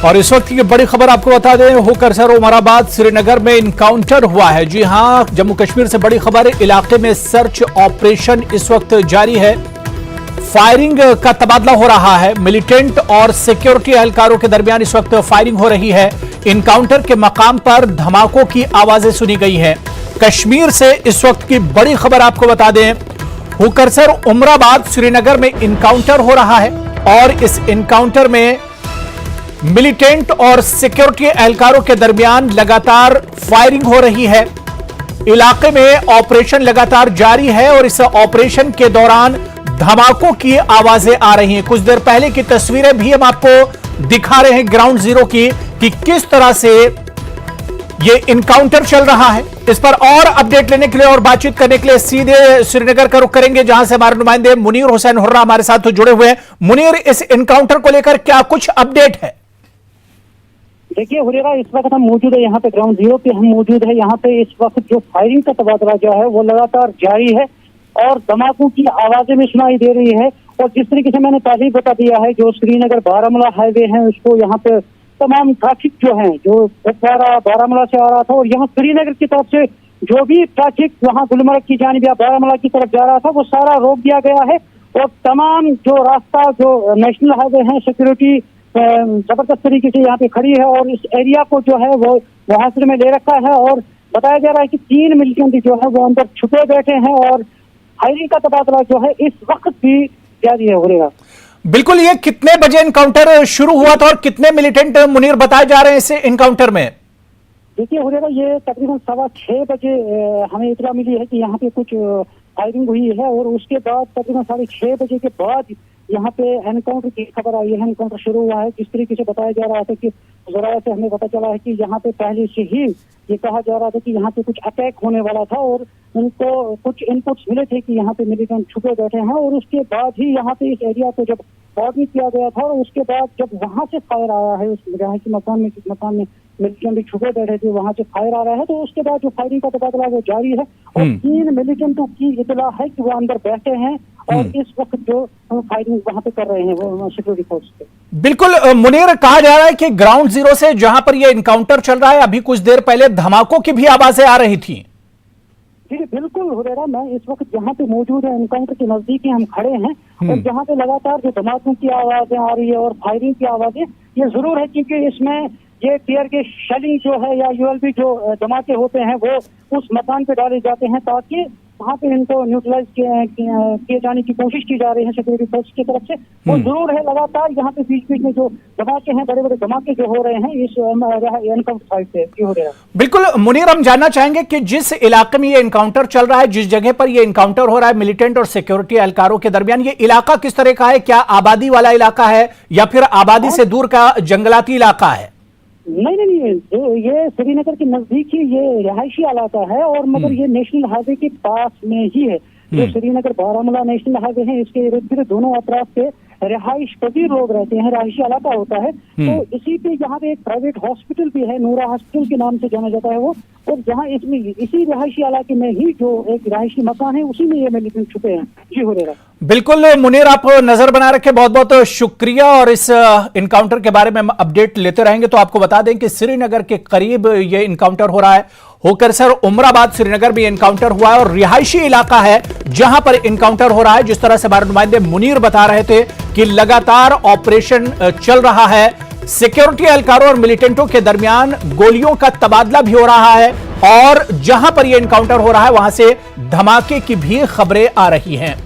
और इस वक्त की बड़ी खबर आपको बता दें, होकरसर उमराबाद श्रीनगर में इनकाउंटर हुआ है। जी हां, जम्मू कश्मीर से बड़ी खबर, इलाके में सर्च ऑपरेशन इस वक्त जारी है। फायरिंग का तबादला हो रहा है। मिलिटेंट और सिक्योरिटी एहलकारों के दरमियान इस वक्त फायरिंग हो रही है। इनकाउंटर के मकाम पर धमाकों की आवाजें सुनी गई हैं। कश्मीर से इस वक्त की बड़ी खबर आपको बता दें, होकरसर उमराबाद श्रीनगर में इनकाउंटर हो रहा है और इस इनकाउंटर में मिलिटेंट और सिक्योरिटी एहलकारों के दरमियान लगातार फायरिंग हो रही है। इलाके में ऑपरेशन लगातार जारी है और इस ऑपरेशन के दौरान धमाकों की आवाजें आ रही हैं। कुछ देर पहले की तस्वीरें भी हम आपको दिखा रहे हैं ग्राउंड जीरो की, कि किस तरह से ये इनकाउंटर चल रहा है। इस पर और अपडेट लेने के लिए और बातचीत करने के लिए सीधे श्रीनगर का रुख करेंगे, जहां से हमारे नुमाइंदे मुनीर हुसैन हुर्रा हमारे साथ जुड़े हुए हैं। मुनीर, इस इनकाउंटर को लेकर क्या कुछ अपडेट है? देखिए हुरेरा, इस वक्त हम मौजूद है यहाँ पे ग्राउंड जीरो पे हम मौजूद है। यहाँ पे इस वक्त जो फायरिंग का तबादला जो है वो लगातार जारी है और धमाकों की आवाजें भी सुनाई दे रही है। और जिस तरीके से मैंने पहले ही बता दिया है, जो श्रीनगर बारामूला हाईवे है उसको यहाँ पे तमाम ट्रैफिक जो है जो बारामूला से आ रहा था और यहाँ श्रीनगर की तरफ से जो भी ट्रैफिक वहाँ गुलमर्ग की जानिब या बारामूला की तरफ जा रहा था वो सारा रोक दिया गया है। और तमाम जो रास्ता जो नेशनल हाईवे है, सिक्योरिटी जबरदस्त तरीके से यहाँ पे खड़ी है और इस एरिया को जो है वो मुहासरे में ले रखा है। और बताया जा रहा है कि 3 मिलिटेंट जो है वो अंदर छुपे बैठे हैं और फायरिंग का तबादला जो है इस वक्त भी जारी है। हुरेगा, बिल्कुल, ये कितने बजे इनकाउंटर शुरू हुआ था और कितने मिलिटेंट मुनीर बताए जा रहे हैं इस इनकाउंटर में? देखिए हुरेगा, ये तकरीबन 6:15 बजे हमें इतला मिली है कि यहाँ पे कुछ फायरिंग हुई है और उसके बाद तकरीबन 6:30 बजे के बाद यहाँ पे एनकाउंटर की खबर आई है। एनकाउंटर शुरू हुआ है। जिस तरीके से बताया जा रहा था कि जरा से हमें पता चला है कि यहाँ पे पहले से ही ये कहा जा रहा था कि यहाँ पे कुछ अटैक होने वाला था और उनको कुछ इनपुट्स मिले थे कि यहाँ पे मिलिटेंट छुपे बैठे हैं। और उसके बाद ही यहाँ पे इस एरिया को जब वार्निंग किया गया था और उसके बाद जब वहां से फायर आया है, उस रहायशी मकान में मिलिटेंट भी छुपे बैठे थे, वहां से फायर आ रहा है। तो उसके बाद जो फायरिंग का तबादला वो जारी है और 3 मिलिटेंटों की इतला है कि वो अंदर बैठे हैं और इस वक्त जो फायरिंग वहां पे कर रहे हैं वो सिक्योरिटी फोर्स पे। बिल्कुल मुनीर, कहा जा रहा है कि ग्राउंड जीरो से जहां पर यह इनकाउंटर चल रहा है, अभी कुछ देर पहले धमाकों की भी आवाजें आ रही थी। जी बिल्कुल हुरेरा, मैं इस वक्त जहाँ पे मौजूद है इनकाउंटर के नजदीक ही हम खड़े हैं और जहाँ पे लगातार जो धमाकों की आवाजें आ रही है और फायरिंग की आवाजें, ये जरूर है क्योंकि इसमें ये टीयर के शेलिंग जो है या यूएलबी जो धमाके होते हैं वो उस मकान पे डाले जाते हैं ताकि वहाँ पे इनको न्यूट्रलाइज किए जाने की कोशिश की जा रही है सिक्योरिटी फोर्स की तरफ से। वो जरूर है, लगातार यहाँ पे बीच बीच में जो धमाके हैं, बड़े बड़े धमाके जो हो रहे हैं इस एनकाउंटर साइड पे हो रहा है। बिल्कुल मुनीर, हम जानना चाहेंगे कि जिस इलाके में ये इनकाउंटर चल रहा है, जिस जगह पर ये इनकाउंटर हो रहा है मिलिटेंट और सिक्योरिटी एहलकारों के दरमियान, ये इलाका किस तरह का है? क्या आबादी वाला इलाका है या फिर आबादी से दूर का जंगलाती इलाका है? नहीं, ये श्रीनगर के नजदीक ही ये रिहायशी इलाका है और मगर ये नेशनल हाईवे के पास में ही है। जो श्रीनगर बारामूला नेशनल हाईवे है, इसके इर्द गिर्द दोनों अतराफ पे रिहाइश पजीर लोग रहते हैं, रिहायशी इलाका होता है। तो इसी पे यहाँ पे एक प्राइवेट हॉस्पिटल भी है, नूरा हॉस्पिटल के नाम से जाना जाता है वो। और जहाँ इसमें इसी रिहायशी इलाके में ही जो एक रिहायशी मकान है उसी में ये मिलिटेंट छुपे हैं। जी हुरेरा, बिल्कुल मुनीर, आप नजर बना रखे, बहुत बहुत शुक्रिया। और इस इनकाउंटर के बारे में हम अपडेट लेते रहेंगे। तो आपको बता दें कि श्रीनगर के करीब ये इनकाउंटर हो रहा है। होकरसर उमराबाद श्रीनगर में इनकाउंटर हुआ है और रिहायशी इलाका है जहां पर इनकाउंटर हो रहा है। जिस तरह से हमारे नुमाइंदे मुनीर बता रहे थे कि लगातार ऑपरेशन चल रहा है, सिक्योरिटी एहलकारों और मिलिटेंटों के दरमियान गोलियों का तबादला भी हो रहा है और जहां पर यह इनकाउंटर हो रहा है वहां से धमाके की भी खबरें आ रही हैं।